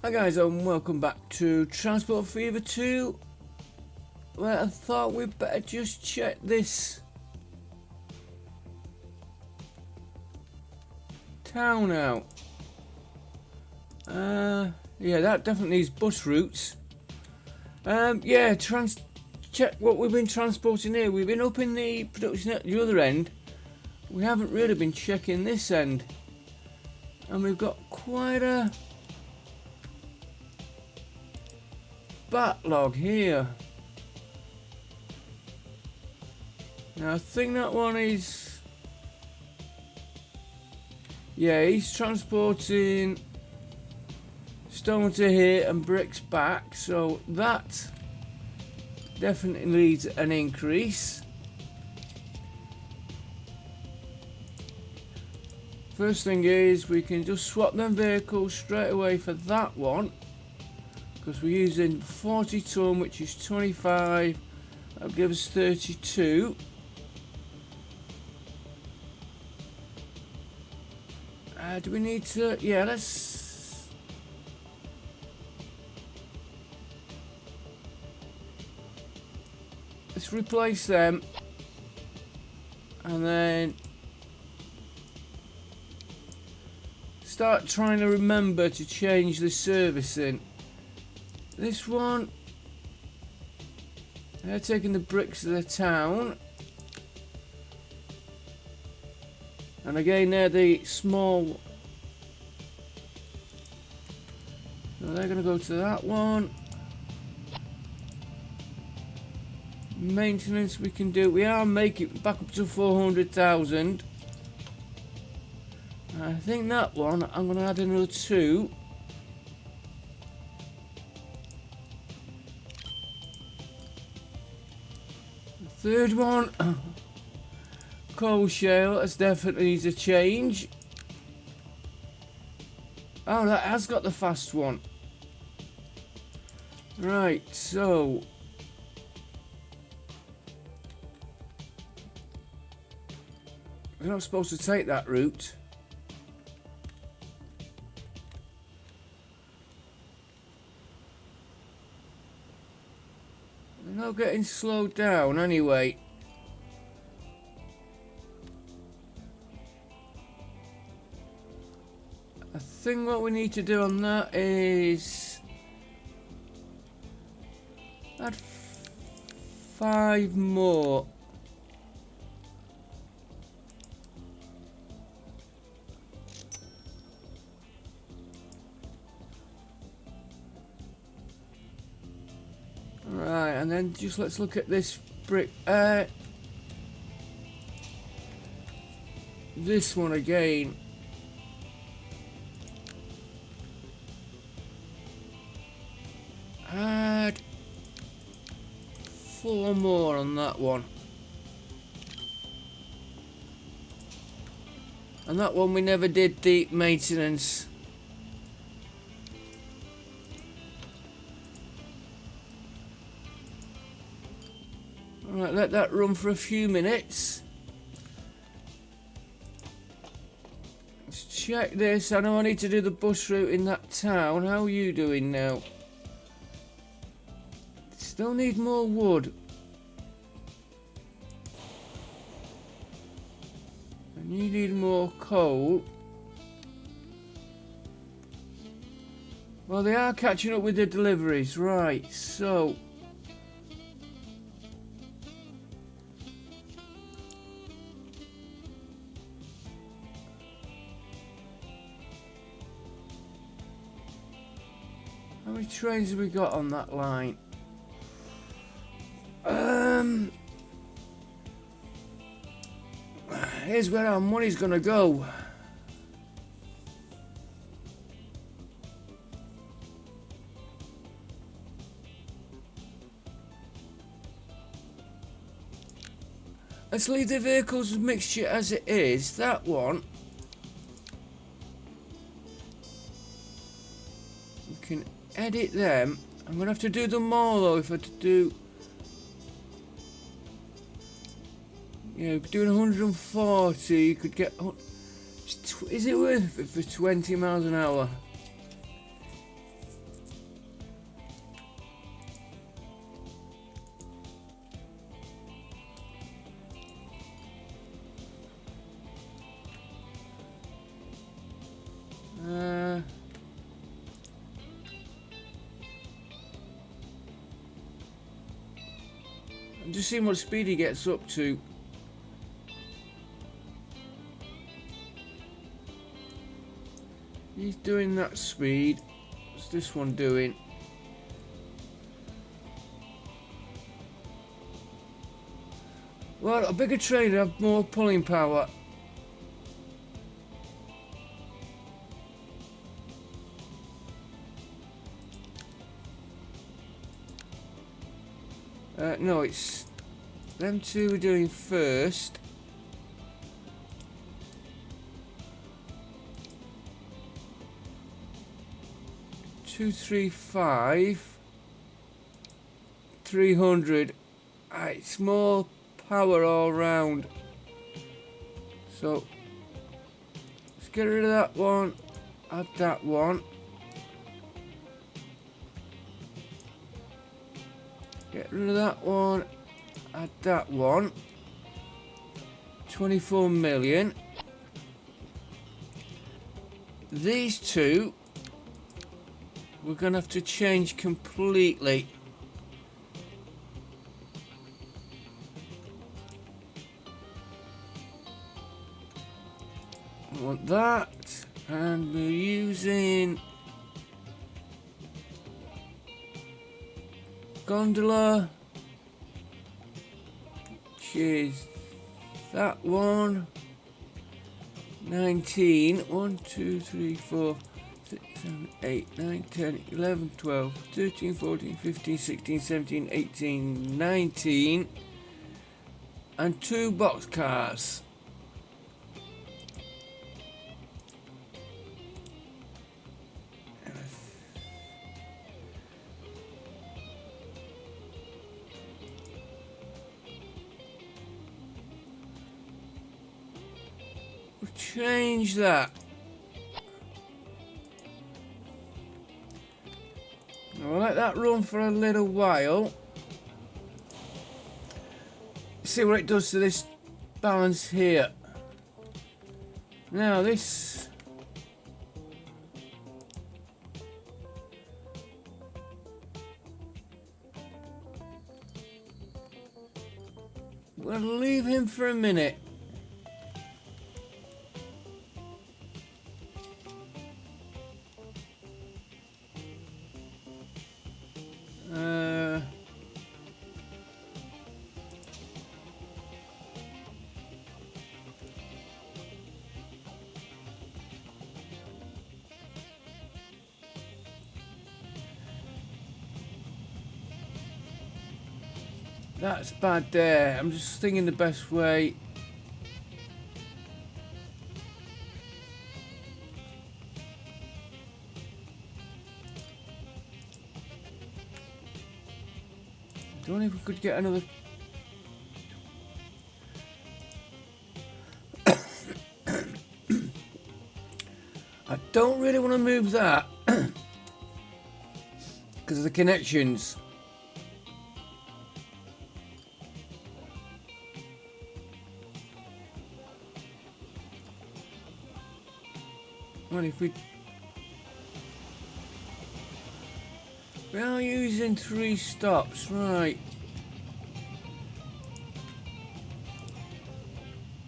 Hi guys, and welcome back to Transport Fever 2. Well, I thought we'd better just check this town out. Yeah, that definitely is bus routes. Yeah, check what we've been transporting here. We've been up in the production at the other end. We haven't really been checking this end. And we've got quite a backlog here. Now I think that one is... Yeah, he's transporting stone to here and bricks back, so that definitely needs an increase. First thing is we can just swap them vehicles straight away for that one, because we're using 40 ton, which is 25. That'll give us 32. Do we need to... Yeah, let's replace them, and then start trying to remember to change the servicing. This one, they're taking the bricks to the town, and again they're the small, so they're going to go to that one. Maintenance we can do, we are making back up to 400,000. I think that one I'm going to add another 2. The third one, coal shale, that's definitely needs a change. Oh, that has got the fast one. Right, so we're not supposed to take that route. They're not getting slowed down anyway. I think what we need to do on that is add 5 more. Right, and then just let's look at this brick. This one again. Add 4 more on that one. And that one we never did deep maintenance. Alright, let that run for a few minutes. Let's check this. I know I need to do the bus route in that town. How are you doing now? Still need more wood. And you need more coal. Well, they are catching up with the deliveries. Right, so how many trains have we got on that line? Here's where our money's gonna go. Let's leave the vehicles mixture as it is. That one we can edit them. I'm gonna have to do them all though if I do. Yeah, doing 140, you could get... Is it worth it for 20 miles an hour? I'm just seeing what speed he gets up to. He's doing that speed. What's this one doing? Well, a bigger train would have more pulling power. No, it's them two we're doing first. Two, 3, 5, 300. It's more power all round. So let's get rid of that one. Add that one. Get rid of that one. Add that one. 24 million. These two we're going to have to change completely. I want that, and we're using gondola, which is that one. 19. 1, 2, 3, 4, 6, 7, 8, 9, 10, 11, 12, 13, 14, 15, 16, 17, 18, 19, and 2 boxcars. We'll change that. I'll let that run for a little while. See what it does to this balance here. Now this we'll leave him for a minute. That's bad there. I'm just thinking the best way. I don't know if we could get another. I don't really want to move that because of the connections. Well, if we are using 3 stops, right?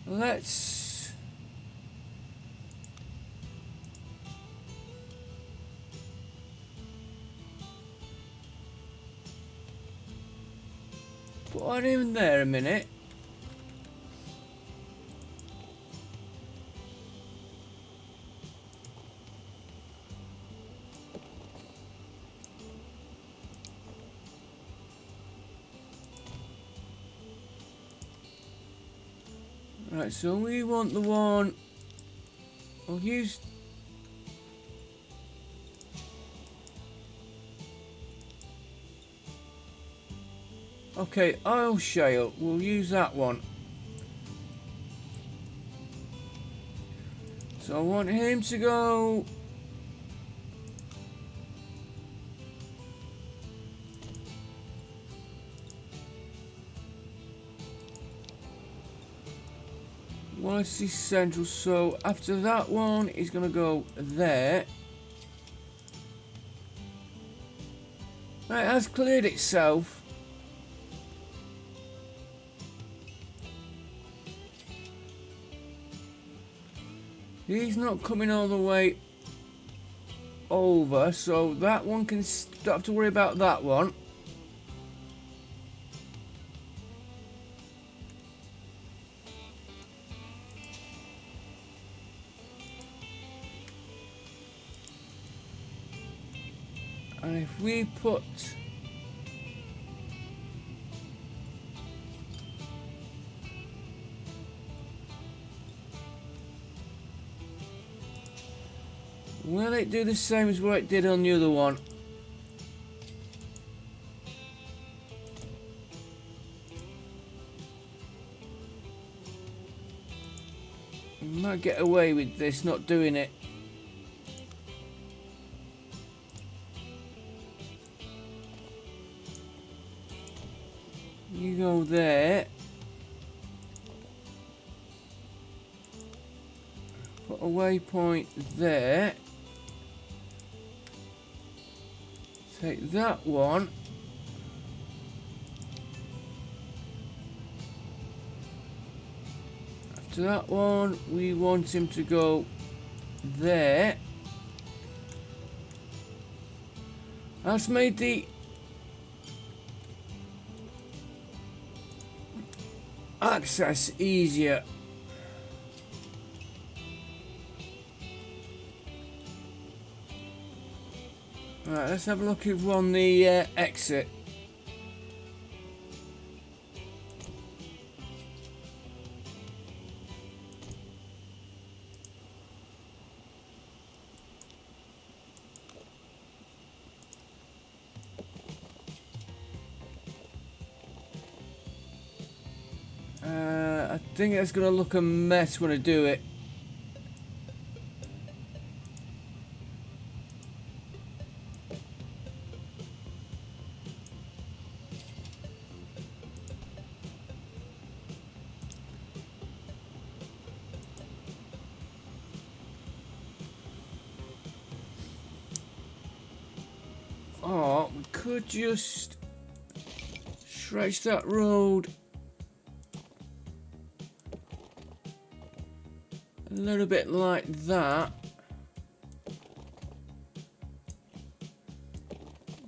Let's put one in there a minute. Right, so we want the one. We'll use. Okay, oil shale. We'll use that one. So I want him to go. Wallasey Central. So after that one, he's gonna go there. Right, it has cleared itself. He's not coming all the way over, so that one can don't have to worry about that one. And if we put will it do the same as what it did on the other one? We might get away with this not doing it. You go there. Put a waypoint there. Take that one. After that one, we want him to go there. That's made the access easier. Right, let's have a look if we're on the exit. I think it's going to look a mess when I do it. Oh, we could just stretch that road a little bit like that.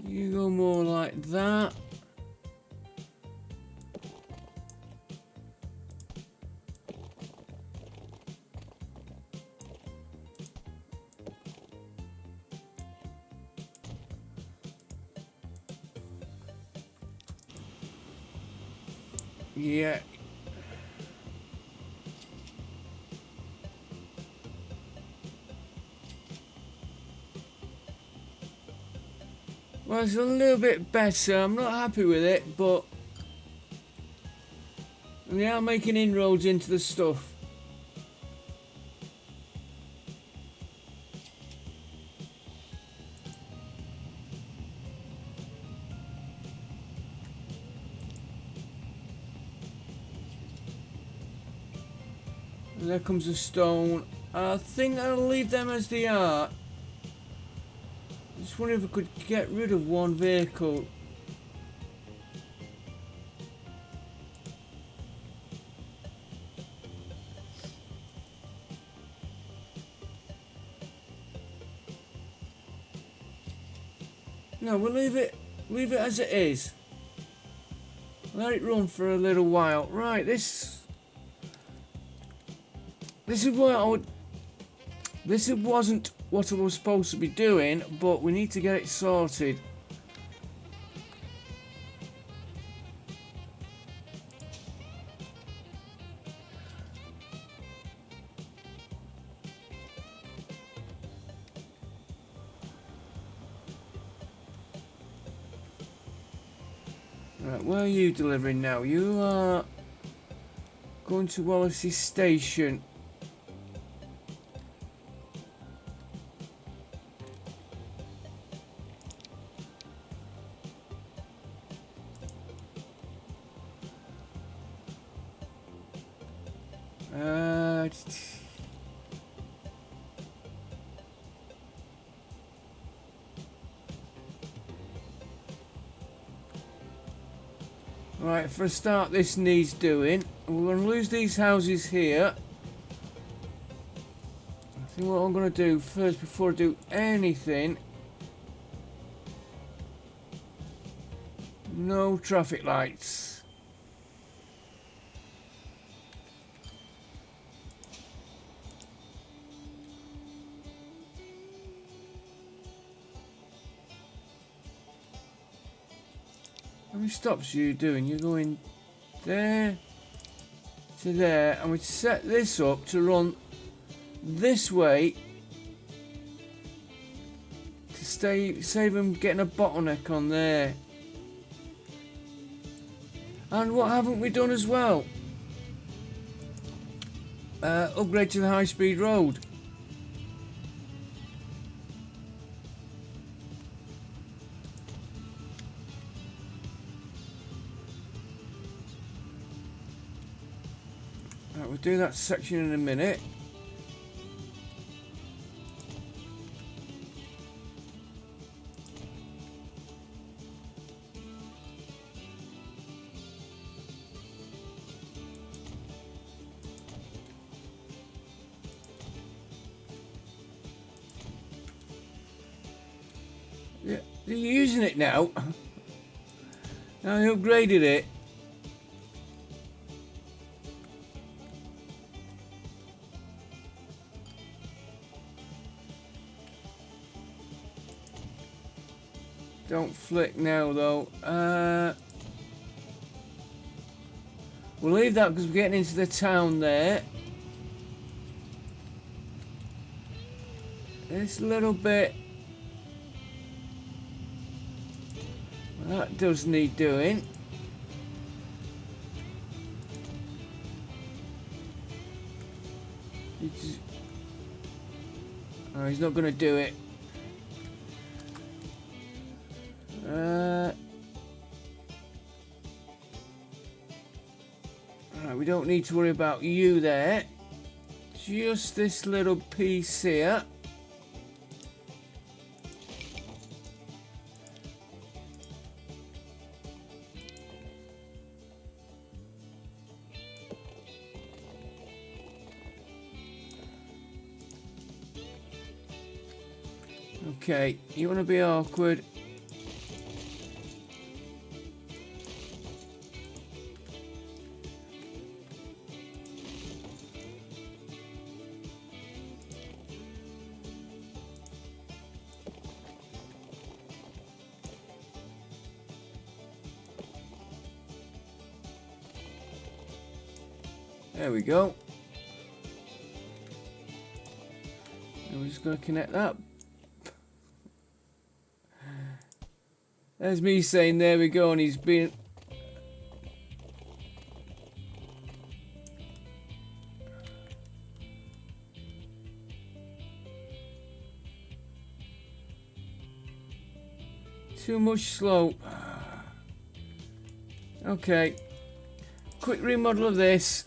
You go more like that. Yeah. Well, it's a little bit better. I'm not happy with it, but they are making inroads into the stuff. And there comes the stone. I think I'll leave them as they are. Just wonder if we could get rid of one vehicle. No, we'll leave it as it is. Let it run for a little while. Right, this is what I would. This wasn't what I was supposed to be doing, but we need to get it sorted. Right, where are you delivering now? You are going to Wallasey Station. Right, for a start, this needs doing. We're going to lose these houses here. See what I'm going to do first before I do anything. No traffic lights. How many stops are you doing? You're going there to there, and we set this up to run this way to save them getting a bottleneck on there. And what haven't we done as well? Upgrade to the high-speed road. Right, we'll do that section in a minute. Yeah, they're using it now. Now I upgraded it. Don't flick now though. We'll leave that because we're getting into the town there. This little bit. Well, that does need doing. Oh, he's not going to do it. Right, we don't need to worry about you there. Just this little piece here. Okay, you want to be awkward. There we go. And we're just going to connect that. There's me saying there we go, and he's been... Too much slope. Okay. Quick remodel of this.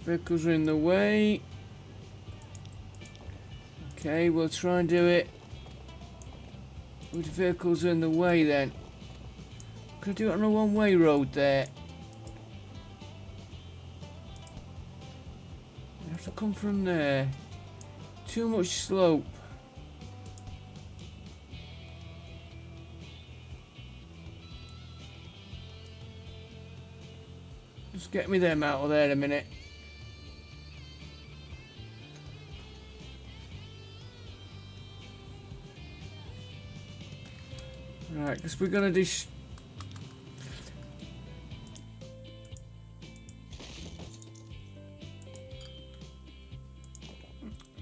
Vehicles are in the way. Okay, we'll try and do it with vehicles in the way then. Could I do it on a one-way road there? You have to come from there. Too much slope. Just get me them out of there a minute. Right, because we're going to do...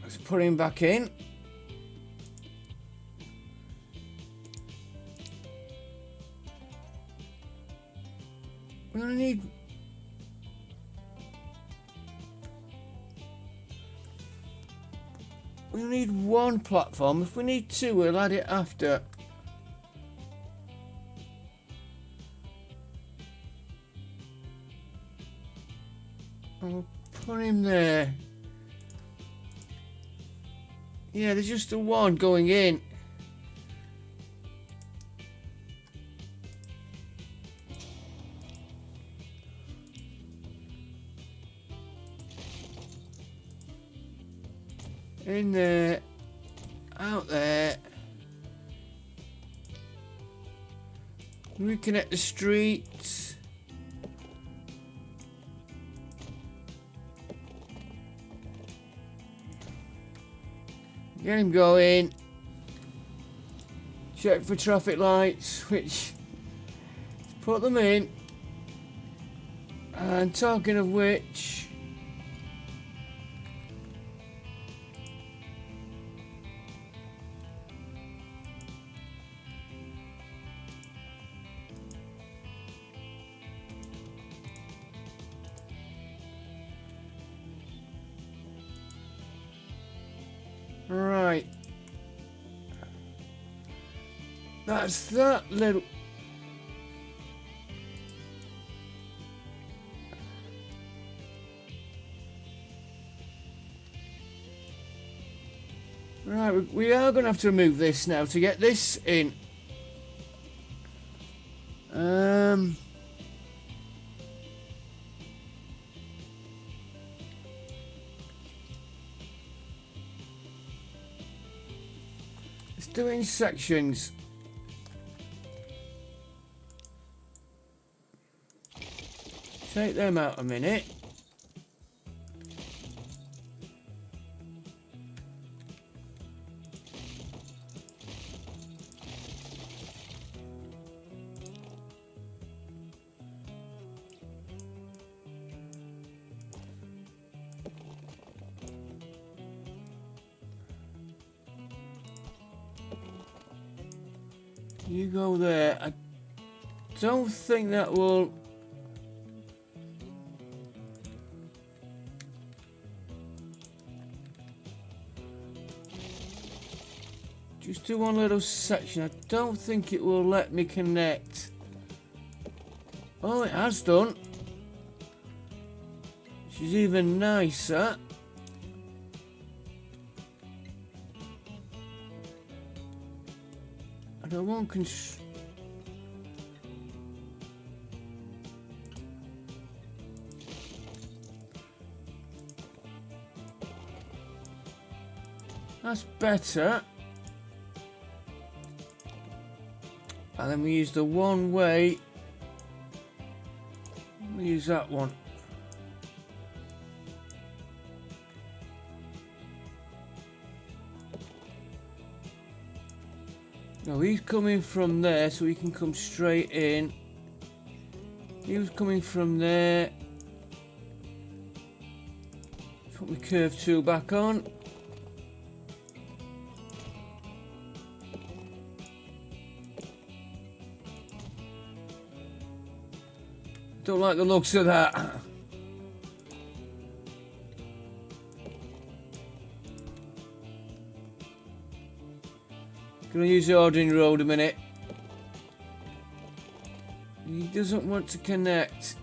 Let's put him back in. We're going to need... We need one platform. If we need two, we'll add it after. I'll put him there. Yeah, there's just the one going in. In there. Out there. Reconnect the streets. Get him going. Check for traffic lights, which put them in. And talking of which, right, that's that little. Right, we are going to have to remove this now to get this in. Let's do it in sections. Take them out a minute. You go there. I don't think that will. Just do one little section. I don't think it will let me connect. Oh, it has done. She's even nicer. I won't That's better. And then we use the one way. We use that one. No, he's coming from there, so he can come straight in. He was coming from there. Put my curve tool back on. Don't like the looks of that. Gonna use the ordinary road a minute. He doesn't want to connect.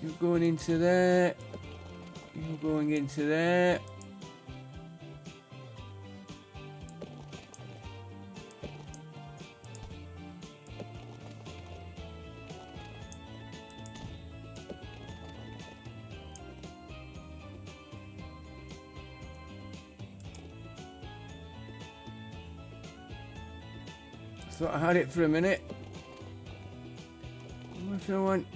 You're going into there. You're going into there. Thought I had it for a minute. What do I want?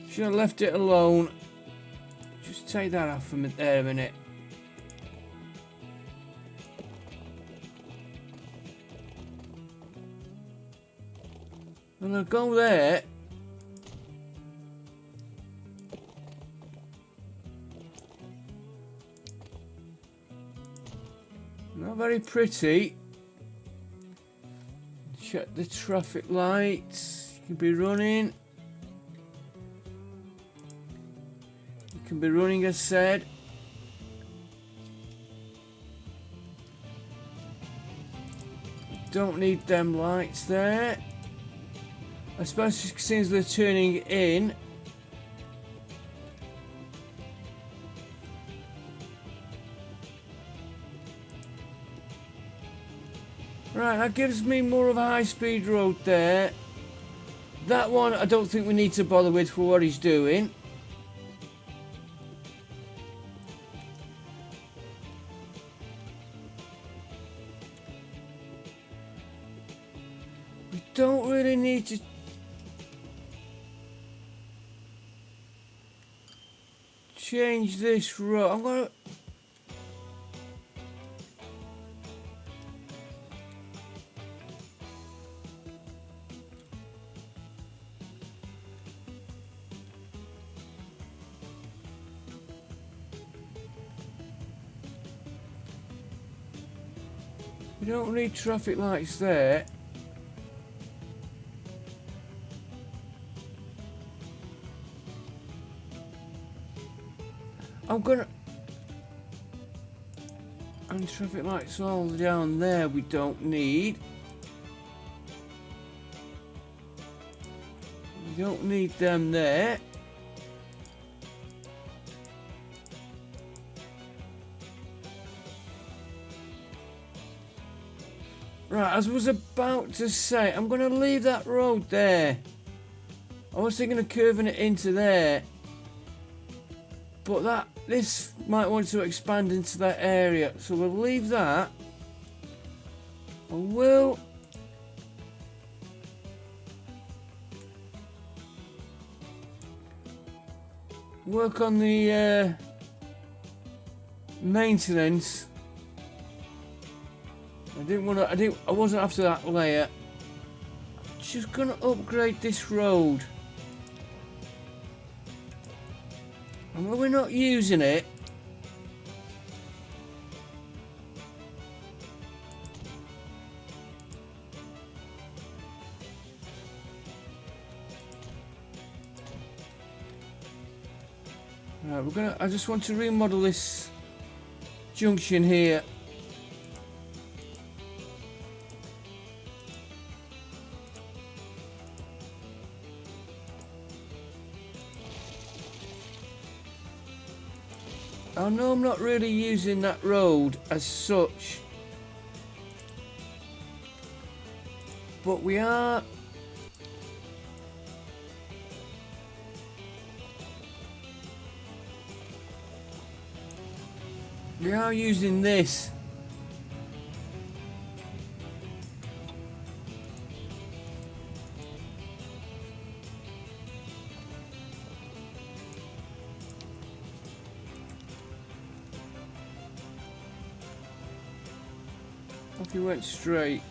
Should have left it alone. Just take that off from there a minute. And I'll go there. Not very pretty. Check the traffic lights. You can be running. You can be running as said. Don't need them lights there. I suppose since they're turning in, Right, that gives me more of a high-speed road there. That one I don't think we need to bother with for what he's doing. We don't really need to change this road. I'm gonna... We don't need traffic lights there. I'm gonna... And traffic lights all down there we don't need. We don't need them there. Right, as I was about to say, I'm going to leave that road there. I was thinking of curving it into there. But this might want to expand into that area. So we'll leave that. I will... work on the maintenance. I wasn't after that layer. Just gonna upgrade this road. And we're not using it. Right, I just want to remodel this junction here. I know I'm not really using that road as such, but we are using this. If you went straight.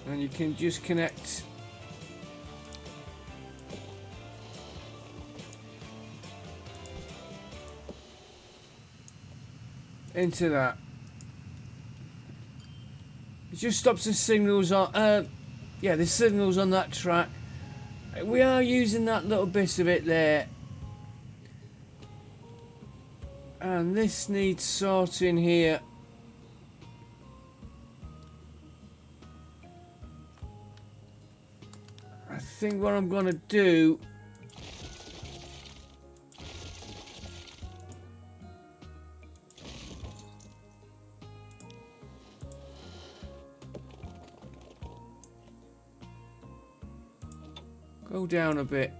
And you can just connect into that. It just stops the signals on yeah, the signals on that track. We are using that little bit of it there. And this needs sorting here. I think what I'm gonna do go down a bit.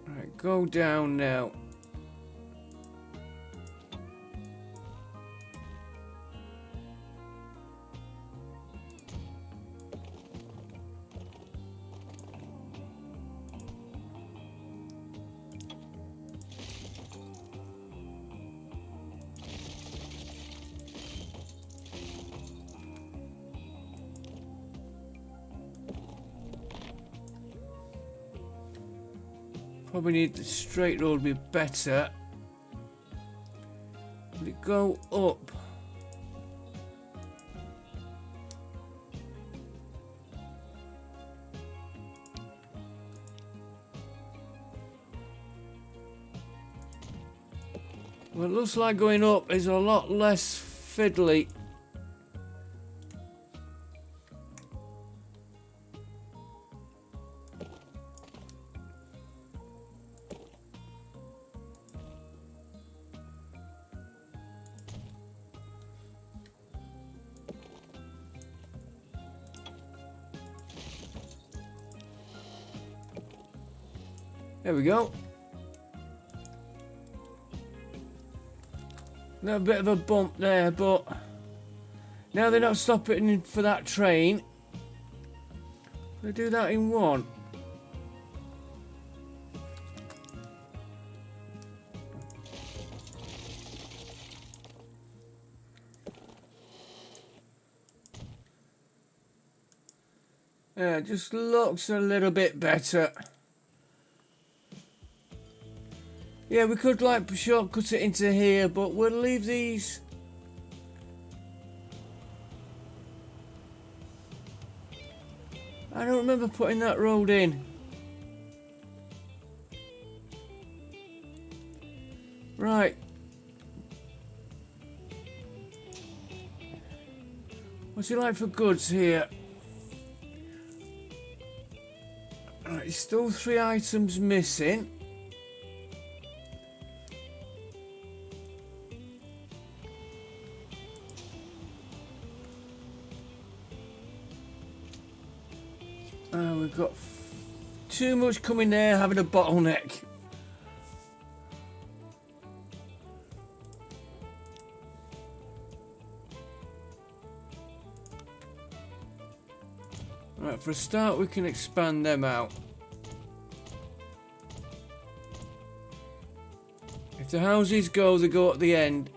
Right, go down now. Probably need the straight road be better. Will it go up? Well, it looks like going up is a lot less fiddly. There we go. A bit of a bump there, but now they're not stopping for that train. They do that in one. Yeah, it just looks a little bit better. Yeah, we could like shortcut it into here, but we'll leave these. I don't remember putting that road in. Right. What's it like for goods here? Right, still 3 items missing. We've got too much coming there, having a bottleneck. Right, for a start we can expand them out. If the houses go, they go at the end.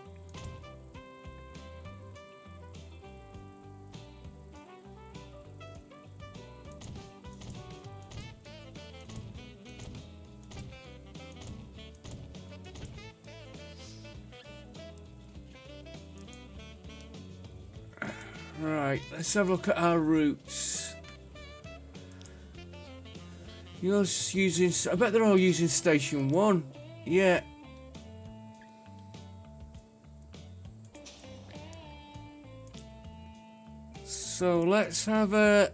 Right, let's have a look at our routes. You're using, I bet they're all using station 1. Yeah. So let's have a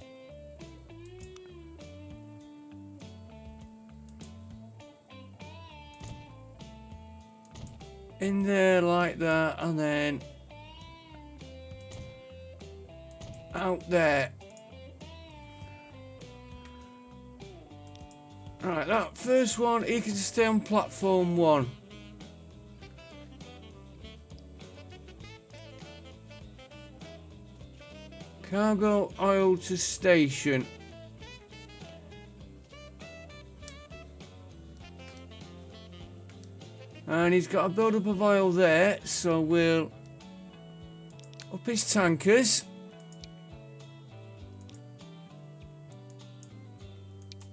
in there like that, and then out there. Right, that first one, he can stay on platform 1. Cargo oil to station. And he's got a build-up of oil there, so we'll up his tankers.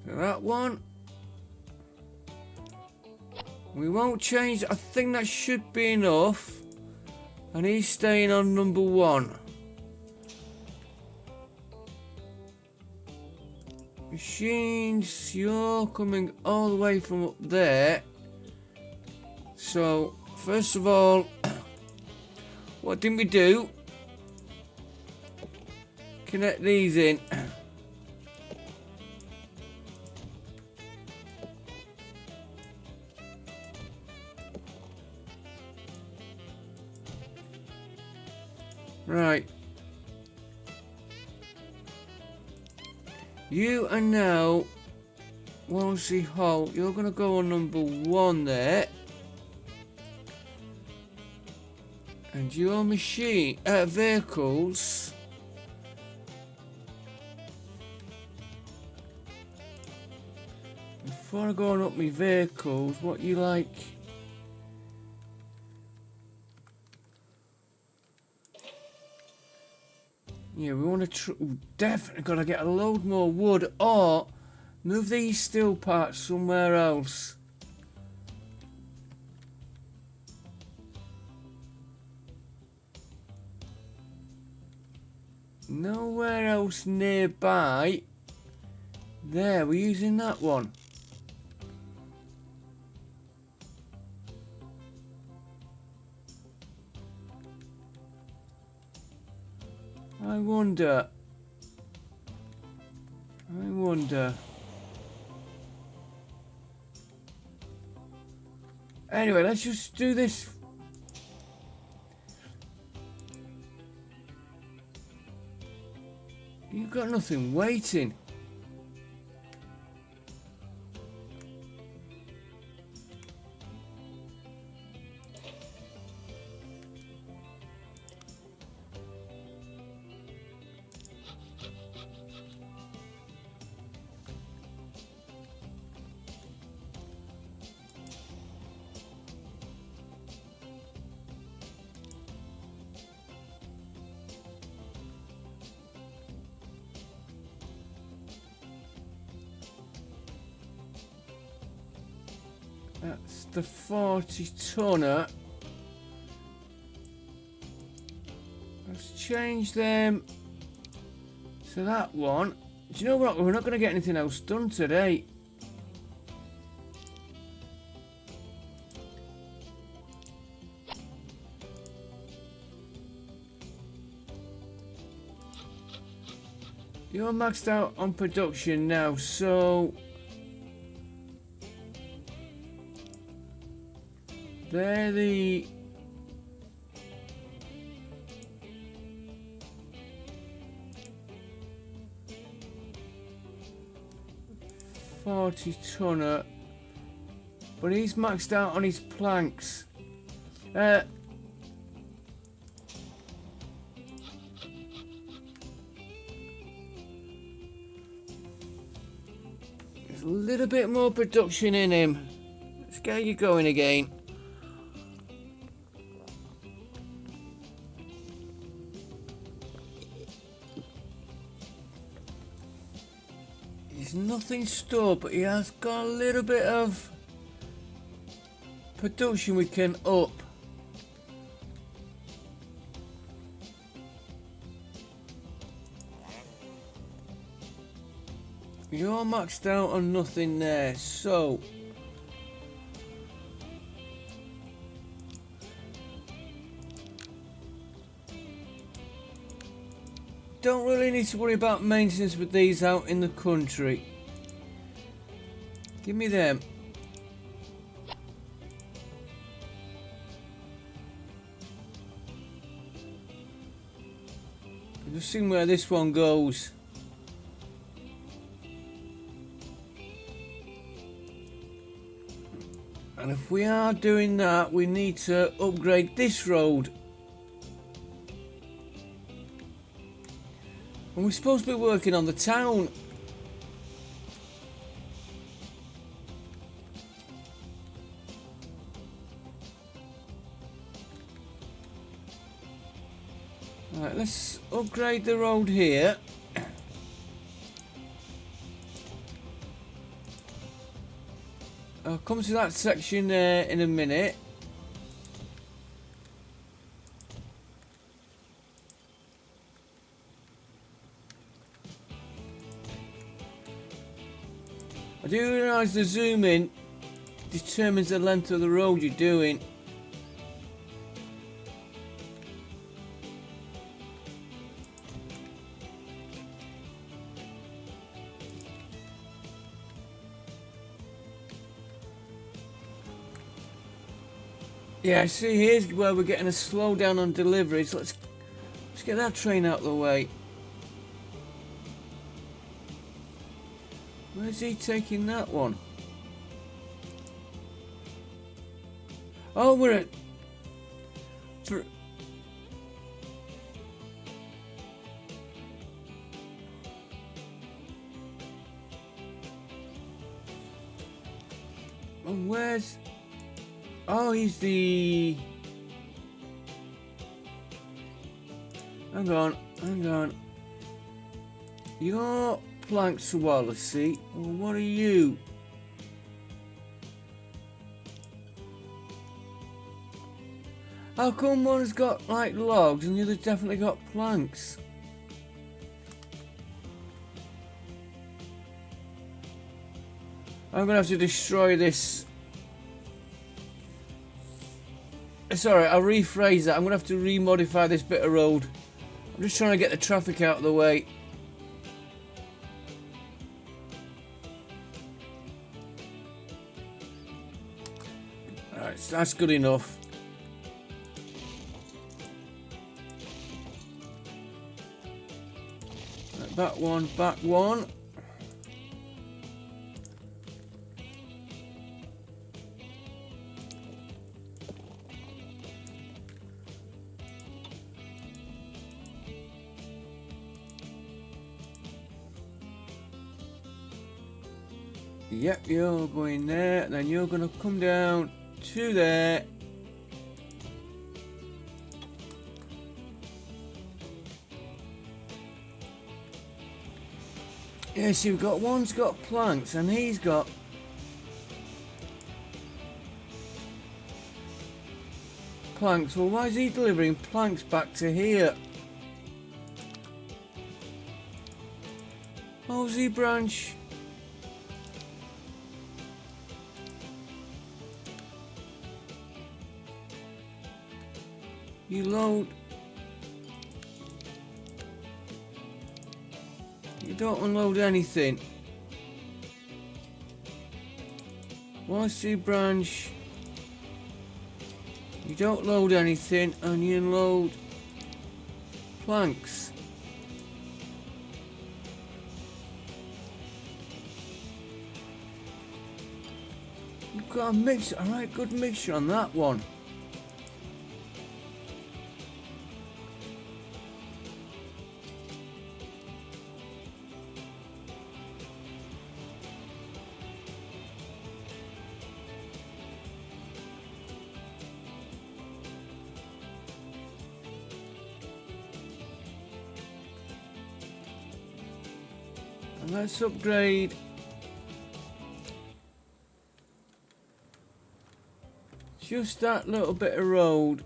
That one. We won't change. I think that should be enough. And he's staying on number 1. Machines, you're coming all the way from up there. So, first of all, what did we do? Connect these in. Right. You are now Wallasey Hall. You're going to go on number 1 there. And your machine, vehicles. Before I go on up my vehicles, what you like? Yeah, we want to definitely got to get a load more wood, or move these steel parts somewhere else. Nowhere else nearby. There, we're using that one. I wonder. Anyway, let's just do this. You've got nothing waiting. That's the 40 tonner. Let's change them to that one. Do you know what? We're not going to get anything else done today. You're maxed out on production now, so they're the 40 tonner, but he's maxed out on his planks. There's a little bit more production in him. Let's get you going again. He's nothing stored, but he has got a little bit of production we can up. You're maxed out on nothing there, so don't really need to worry about maintenance with these out in the country. Give me them. I've just seen where this one goes. And if we are doing that, we need to upgrade this road. And we're supposed to be working on the town. Right, let's upgrade the road here. I'll come to that section there in a minute. I do realise the zoom in determines the length of the road you're doing. Yeah, see, here's where we're getting a slowdown on deliveries. Let's get that train out of the way. Where's he taking that one? Oh, we're at... And where's... Oh, he's the... Hang on. You're planks to Wallasey. Well, what are you? How come one has got like logs and the other's definitely got planks? I'm going to have to destroy this. Sorry, I'll rephrase that. I'm going to have to remodify this bit of road. I'm just trying to get the traffic out of the way. Alright, so that's good enough. Right, back one, back one. Yep, you're going there, and then you're going to come down to there. Yeah, see, we've got one's got planks, and he's got planks. Well, why is he delivering planks back to here? Wallasey branch. You load. You don't unload anything. Wallasey branch. You don't load anything and you unload planks. You've got a mix. Alright, good mixture on that one. And let's upgrade just that little bit of road.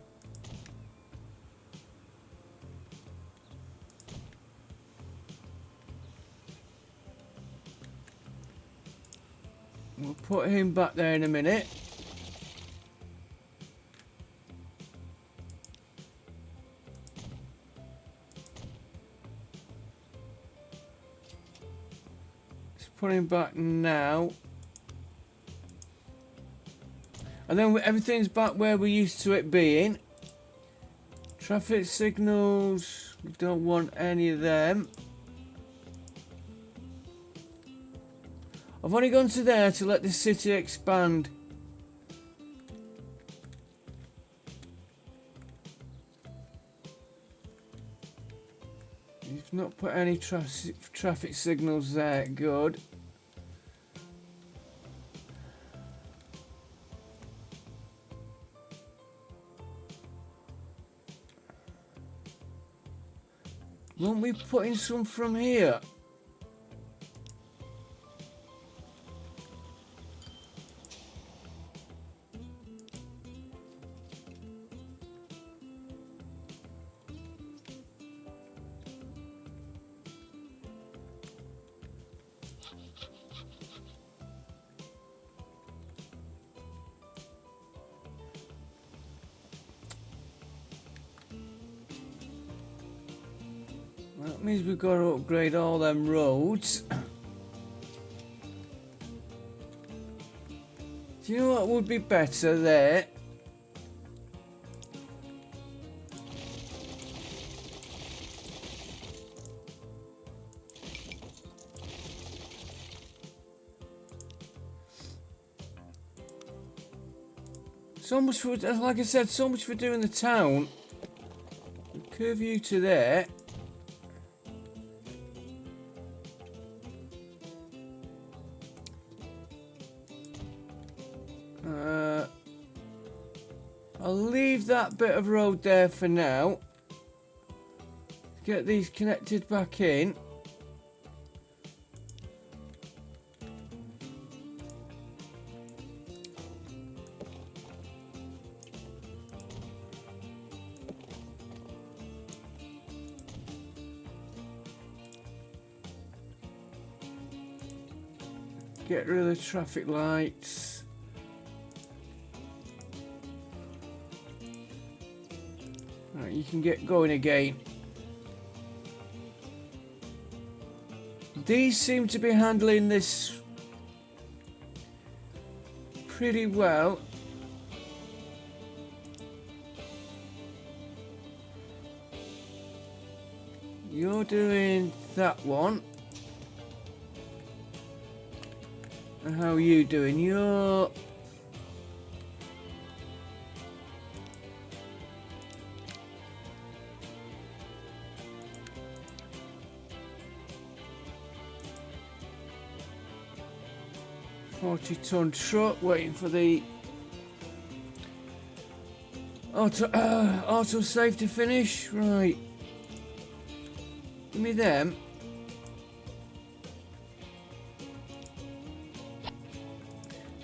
We'll put him back there in a minute. Put him back now. And then everything's back where we're used to it being. Traffic signals, we don't want any of them. I've only gone to there to let the city expand. You've not put any traffic signals there, good. Won't we put in some from here? That means we've got to upgrade all them roads. Do you know what would be better there? So much for, like I said, so much for doing the town. Curve you to there. I'll leave that bit of road there for now. Get these connected back in. Get rid of the traffic lights. Right, you can get going again. These seem to be handling this pretty well. You're doing that one. And how are you doing? You're... $40-ton truck waiting for the auto save to finish. Right. Give me them.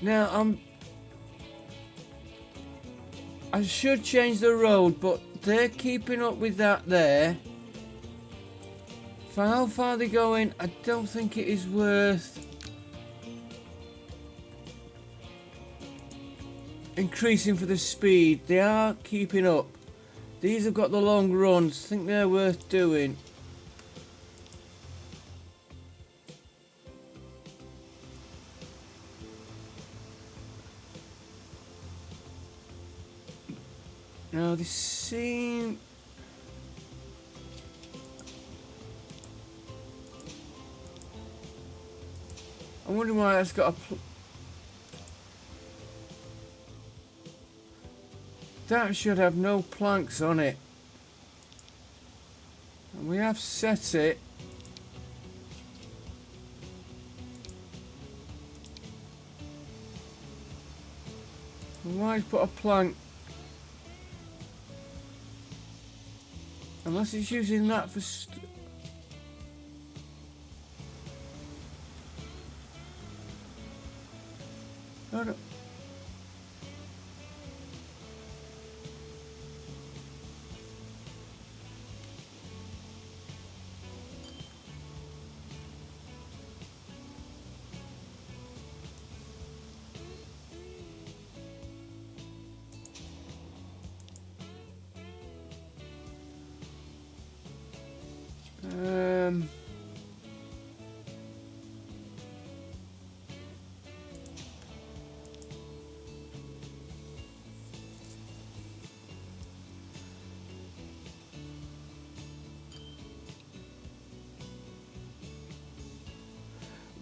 Now I should change the road, but they're keeping up with that there. For how far they're going, I don't think it is worth increasing for the speed. They are keeping up. These have got the long runs. I think they're worth doing. Now they seem... I wonder why that's got a... That should have no planks on it. And we have set it. Why put a plank? Unless it's using that for... I don't...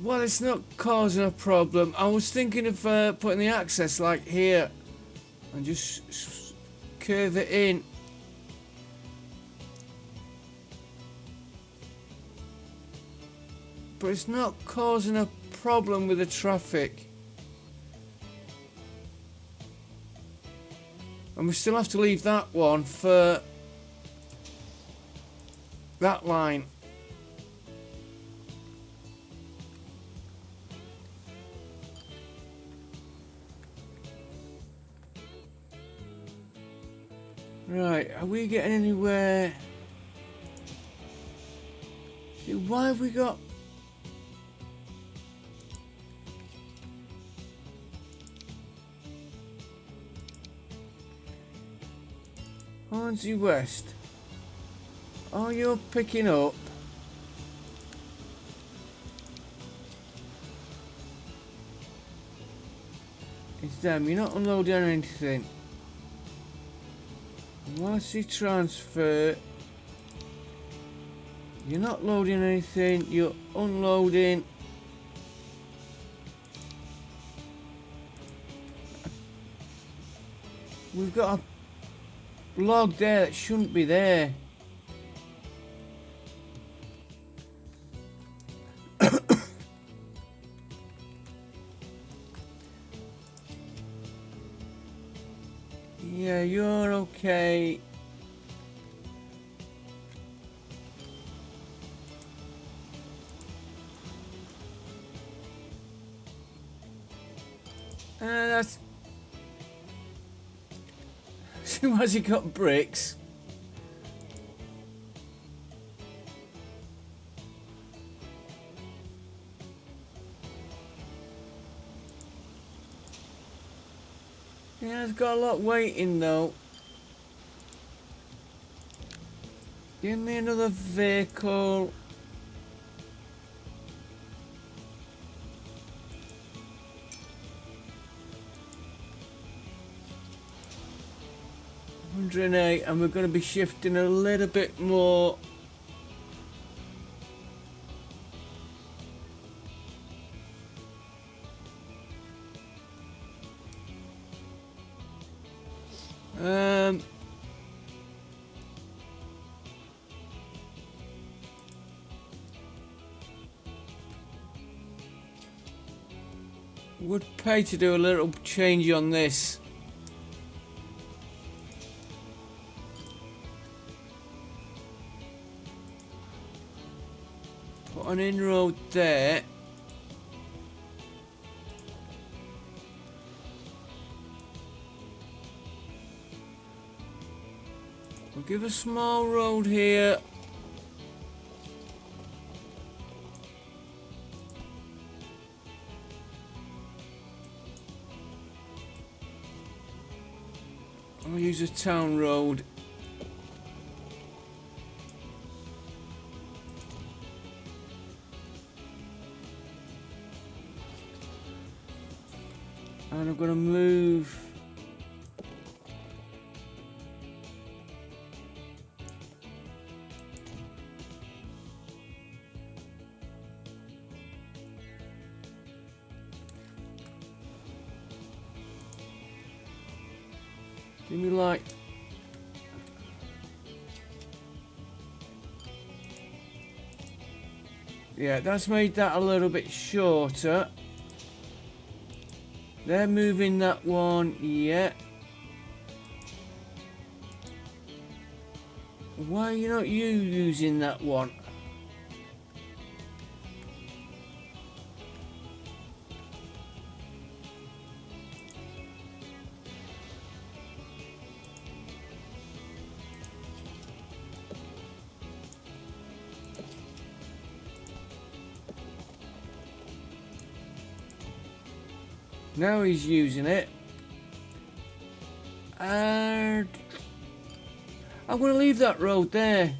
Well, it's not causing a problem. I was thinking of putting the access light here and just curve it in. But it's not causing a problem with the traffic. And we still have to leave that one for that line. Right, are we getting anywhere? See, why have we got... Hornsey West. Oh, you're picking up. It's them, you're not unloading anything. Wallasey transfer. You're not loading anything, you're unloading. We've got a log there that shouldn't be there. Yeah, you're okay. That's... See, why's he got bricks? Yeah, it's got a lot waiting though. Give me another vehicle. $108, and we're going to be shifting a little bit more. Would pay to do a little change on this. Put an inroad there. We'll give a small road here. I'll use a town road. And I'm going to move. Give me like yeah, that's made that a little bit shorter. They're moving that one, yeah. Why are you not using that one? Now he's using it. And I'm going to leave that road there.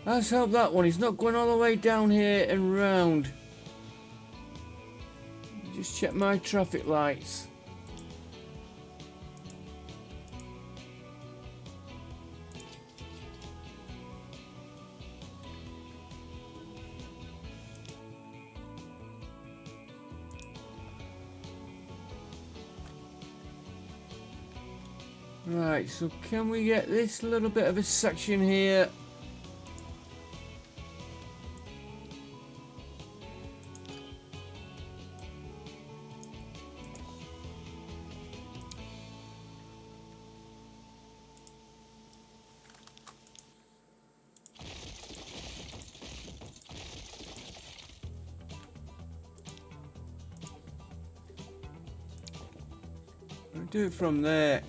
Let's help that one. He's not going all the way down here and round. Just check my traffic lights. Right, so can we get this little bit of a section here? I'll do it from there.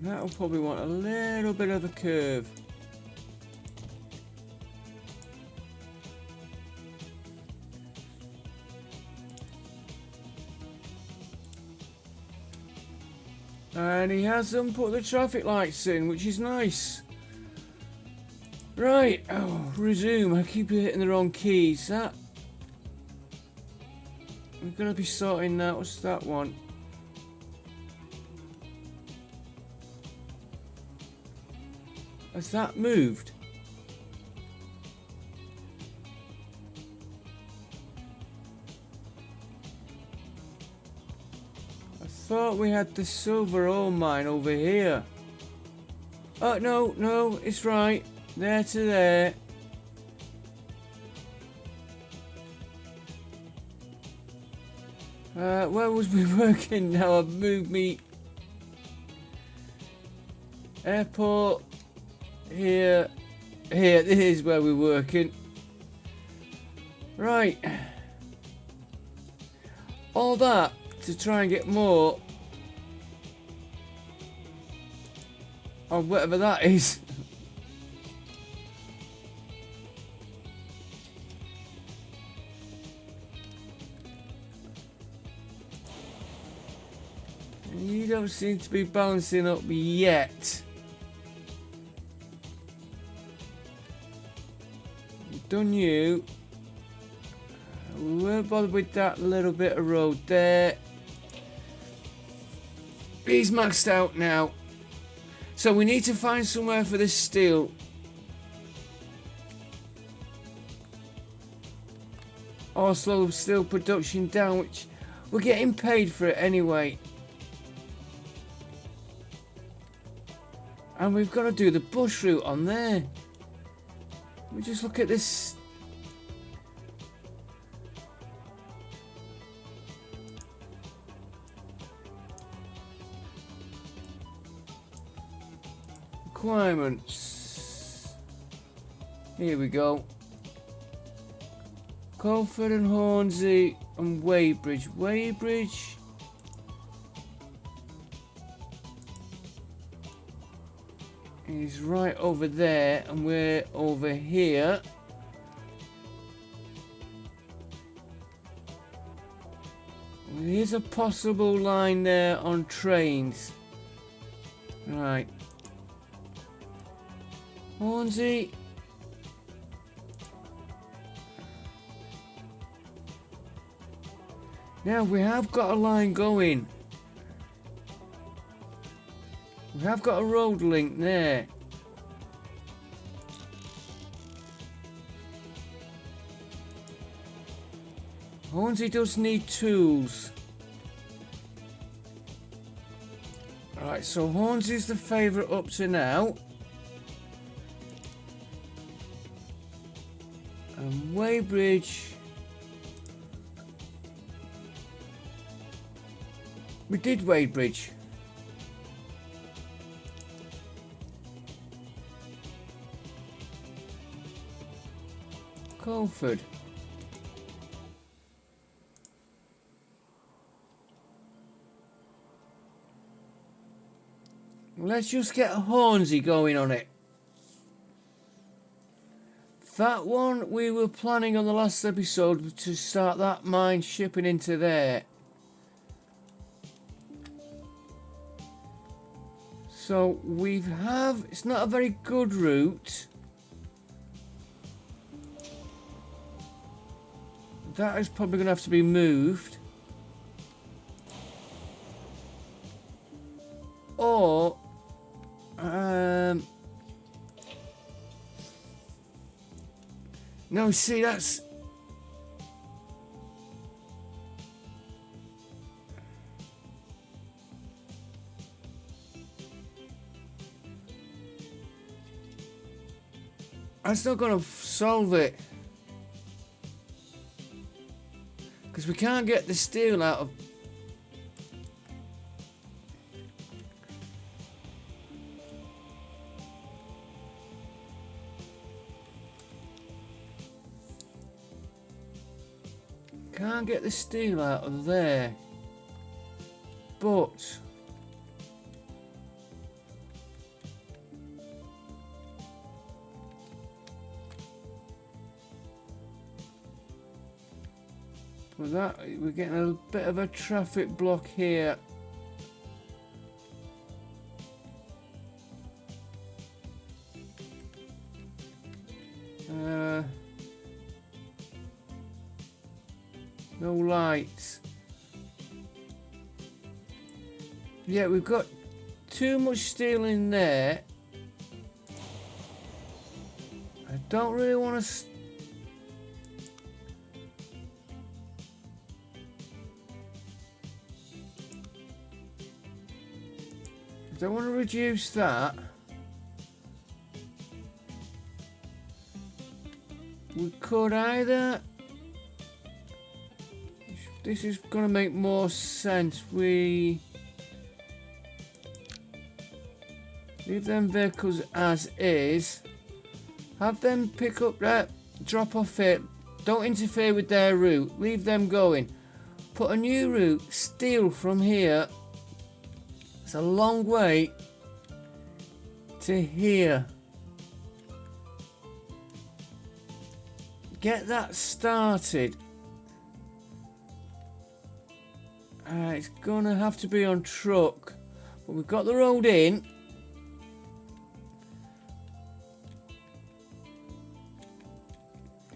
That'll probably want a little bit of a curve. And he hasn't put the traffic lights in, which is nice. Right, oh, resume. I keep hitting the wrong keys. That we're gonna be sorting that. What's that one? Has that moved? I thought we had the silver ore mine over here. Oh, no, no, it's right. There to there. Where was we working now? I've moved me. Airport. Here, this is where we're working. Right. All that to try and get more. or whatever that is. You don't seem to be balancing up yet. Done you. We weren't bothered with that little bit of road there. He's maxed out now. So we need to find somewhere for this steel. Or slow steel production down, which we're getting paid for it anyway. And we've got to do the bush route on there. We just look at this. Requirements. Here we go. Colford and Hornsey and Weybridge. Weybridge. Is right over there, and we're over here. Here's a possible line there on trains. Right. Hornsey. Now we have got a line going. We have got a road link there. Hornsey does need tools. Right, so Hornsey's the favourite up to now. And Weybridge. We did Weybridge. Colford. Let's just get a Hornsey going on it. That one we were planning on the last episode to start that mine shipping into there. So it's not a very good route. That is probably going to have to be moved. Or no, see, that's not going to solve it, because we can't get the steel out of. Can't get the steel out of there, but with that we're getting a bit of a traffic block here. No lights. Yeah, we've got too much steel in there. I don't really want to. I don't want to reduce that. We could either. This is going to make more sense. We leave them vehicles as is. Have them pick up that, drop off it. Don't interfere with their route. Leave them going. Put a new route. Steel from here. It's a long way. to here. Get that started. It's gonna have to be on truck, but we've got the road in.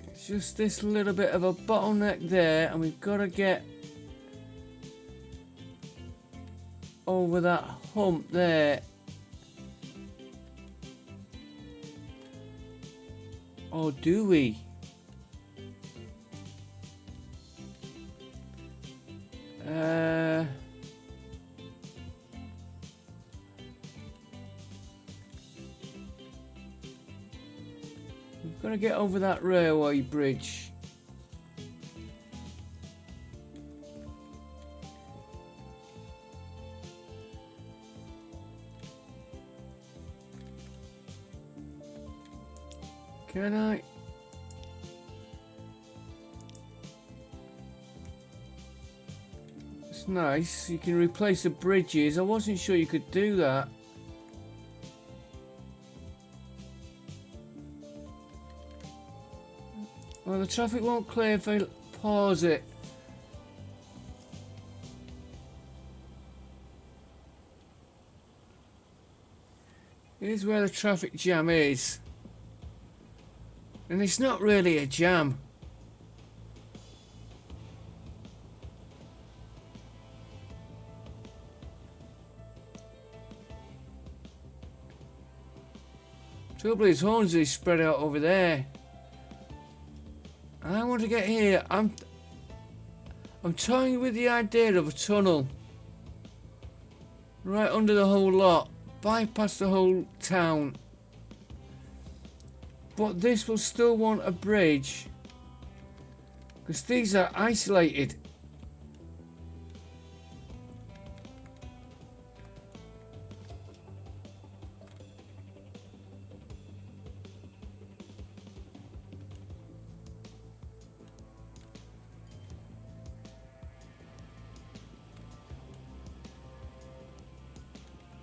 It's just this little bit of a bottleneck there, and we've got to get over that hump there. Or do we? We've got to get over that railway bridge. Can I? It's nice. You can replace the bridges. I wasn't sure you could do that. Well, the traffic won't clear if I pause it. Here's where the traffic jam is. And it's not really a jam. Trouble is, Hornsey's spread out over there. I want to get here. I'm toying with the idea of a tunnel right under the whole lot, bypass the whole town. But this will still want a bridge because these are isolated.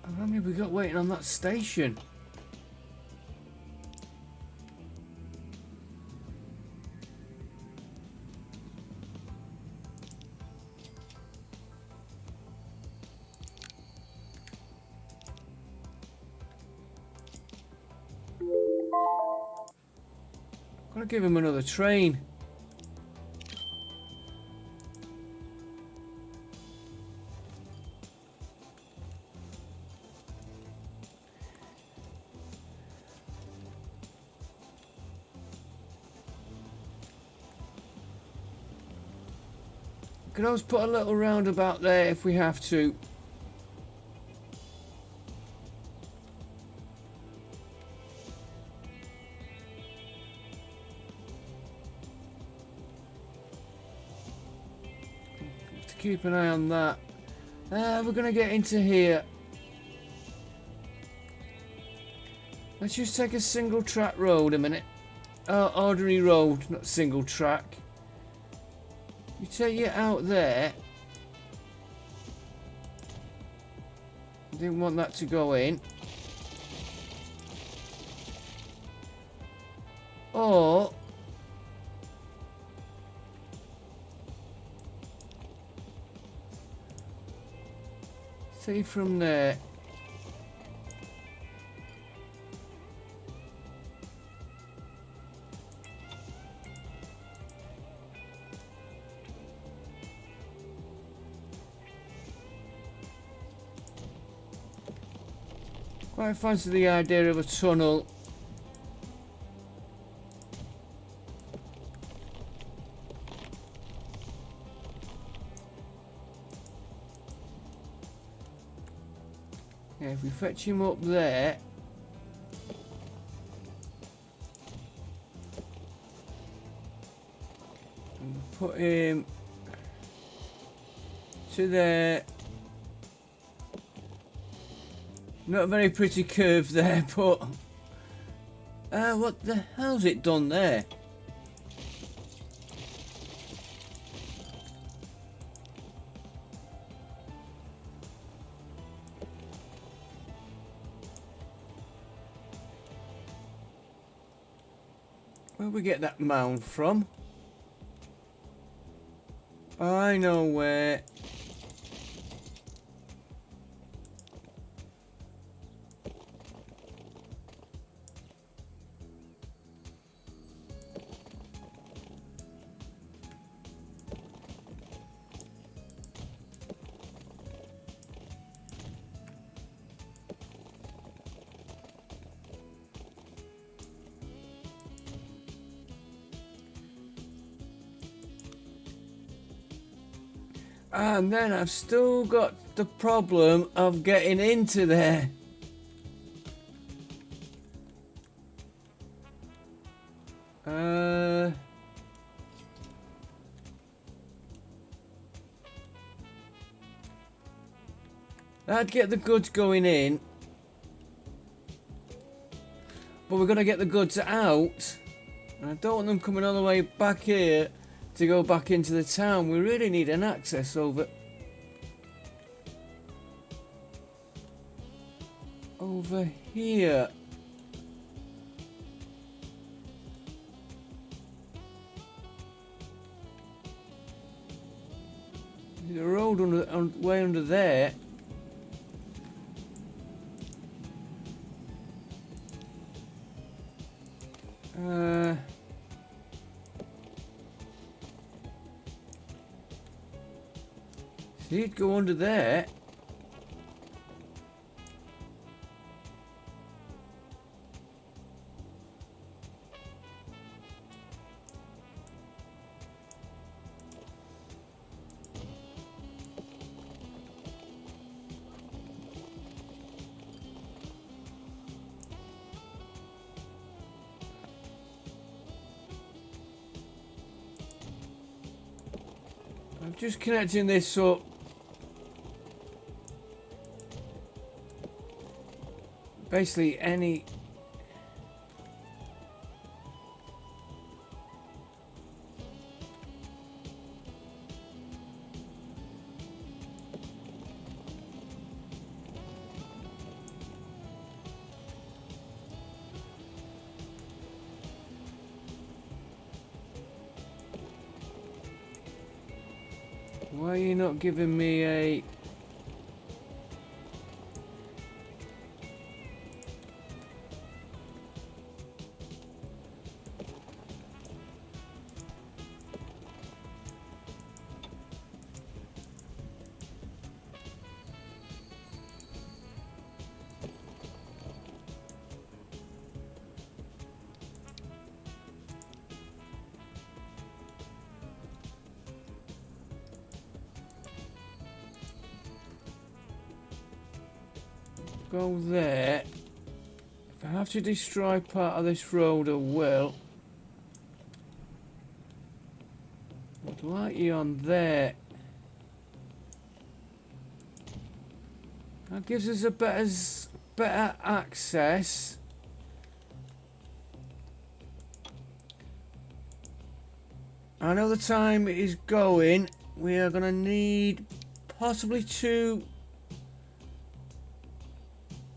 How many have we got waiting on that station? Gotta give him another train. Could always put a little roundabout there if we have to. Have to keep an eye on that. We're gonna get into here. Let's just take a single track road a minute. Ordinary road, not single track. You take it out there. Didn't want that to go in. Or see from there. Quite fancy the idea of a tunnel. Yeah, if we fetch him up there. And put him to there. Not a very pretty curve there, but what the hell's it done there? Where we get that mound from? I know where. And then I've still got the problem of getting into there. I'd get the goods going in, but we're going to get the goods out. And I don't want them coming all the way back here to go back into the town. We really need an access over here. The road way under there. So you'd go under there. I'm just connecting this up. Basically any... Why are you not giving me a... Go there. If I have to destroy part of this road, I will. I'd like you on there. That gives us a better access. I know the time is going. We are going to need possibly 2,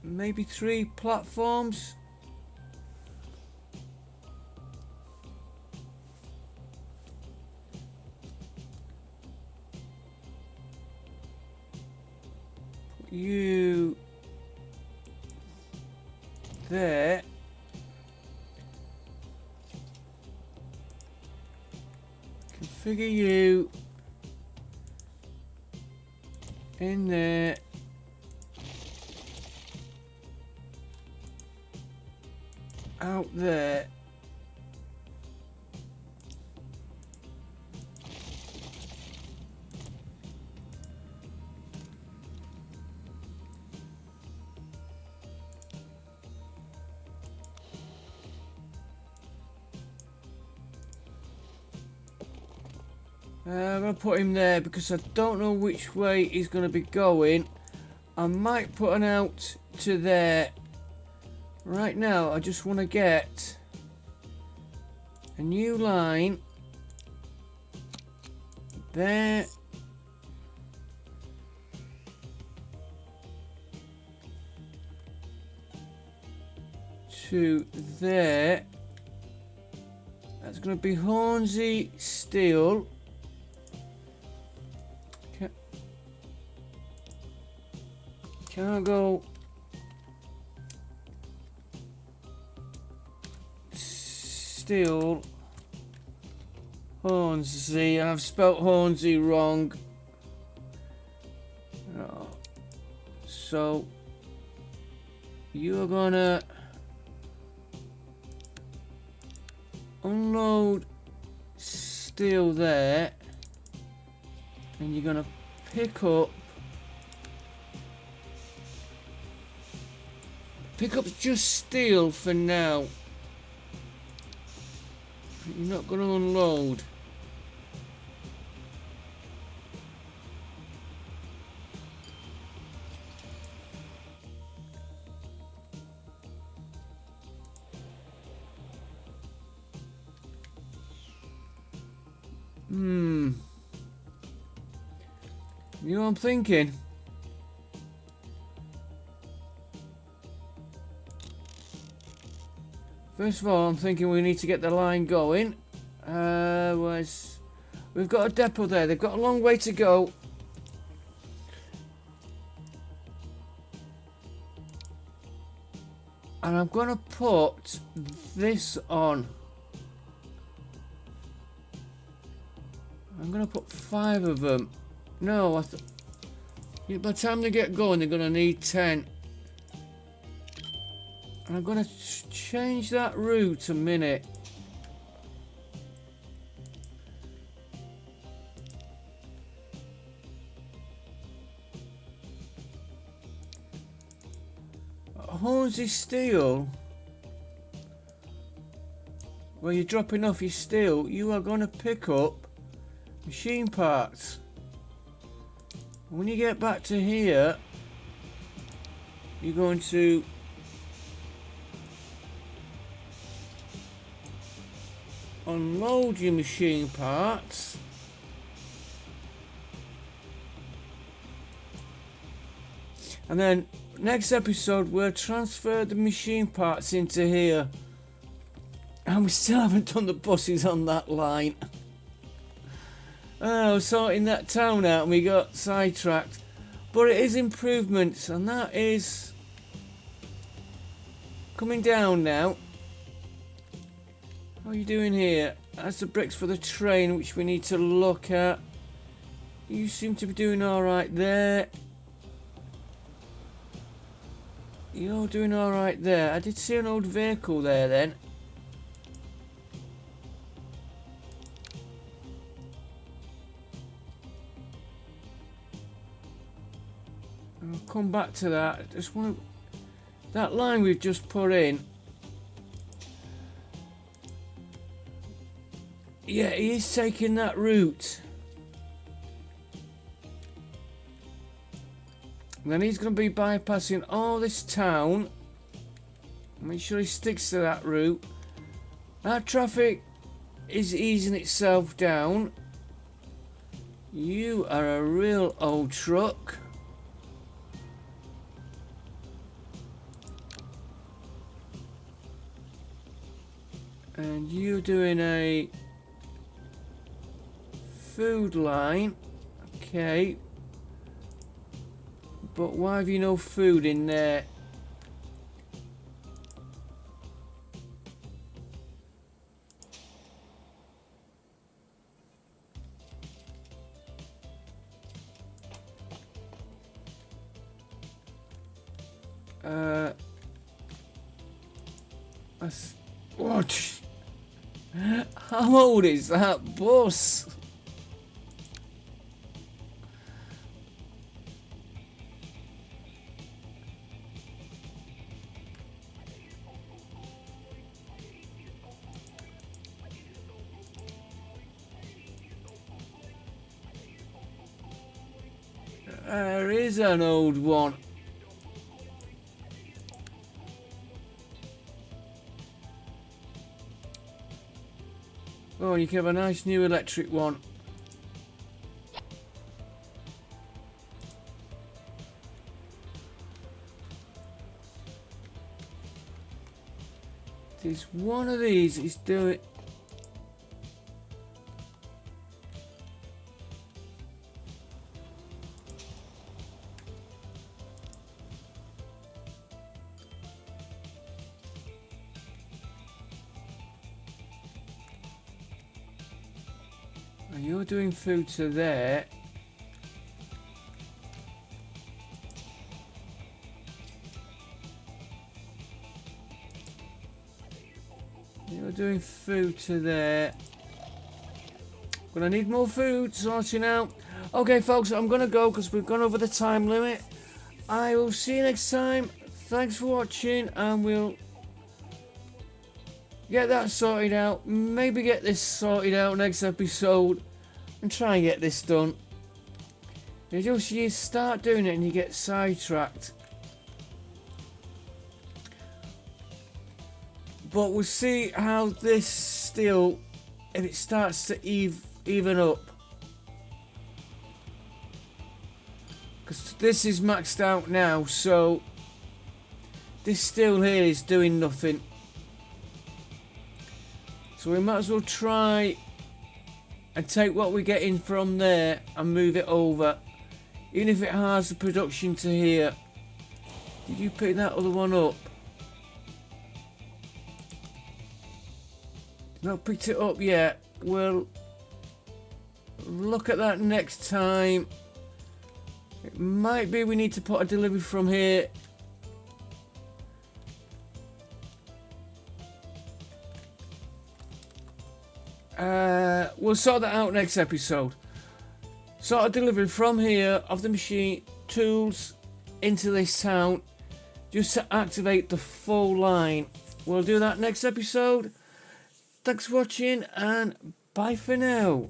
maybe 3 platforms. Put you there. Configure you in there. Out there. I'm going to put him there because I don't know which way he's going to be going. I might put an out to there. Right now, I just want to get a new line there. To there. That's going to be Hornsey steel. Can I go steel Hornsey? I've spelt Hornsey wrong. Oh. So you're gonna unload steel there, and you're gonna pick up just steel for now. You're not gonna unload. You know what I'm thinking? First of all, I'm thinking we need to get the line going. We've got a depot there. They've got a long way to go. And I'm going to put this on. I'm going to put 5 of them. No, by the time they get going, they're going to need 10. And I'm going to change that route a minute. Hornsey steel. Where you're dropping off your steel, you are going to pick up machine parts. When you get back to here, you're going to unload your machine parts. And then next episode we'll transfer the machine parts into here. And we still haven't done the buses on that line. Oh, sorting that town out and we got sidetracked. But it is improvements, and that is coming down now. How are you doing here? That's the bricks for the train, which we need to look at. You seem to be doing alright there. You're doing alright there. I did see an old vehicle there then. I'll come back to that. I just want to... That line we've just put in. Yeah, he is taking that route. And then he's going to be bypassing all this town. Make sure he sticks to that route. That traffic is easing itself down. You are a real old truck. And you're doing a food line. Okay. But why have you no food in there? What? How old is that bus? There is an old one. Oh, you can have a nice new electric one. There's one of these is doing... And you're doing food to there. You're doing food to there. Gonna need more food sorting out. Okay, folks, I'm gonna go because we've gone over the time limit. I will see you next time. Thanks for watching, and we'll get that sorted out. Maybe get this sorted out next episode and try and get this done. You start doing it and you get sidetracked. But we'll see how this still, if it starts to even up. Because this is maxed out now, so this still here is doing nothing. So we might as well try and take what we're getting from there and move it over. Even if it has the production to here. Did you pick that other one up? Not picked it up yet. We'll look at that next time. It might be we need to put a delivery from here. We'll sort that out next episode. Sort of delivery from here of the machine tools into this town just to activate the full line. We'll do that next episode. Thanks for watching and bye for now.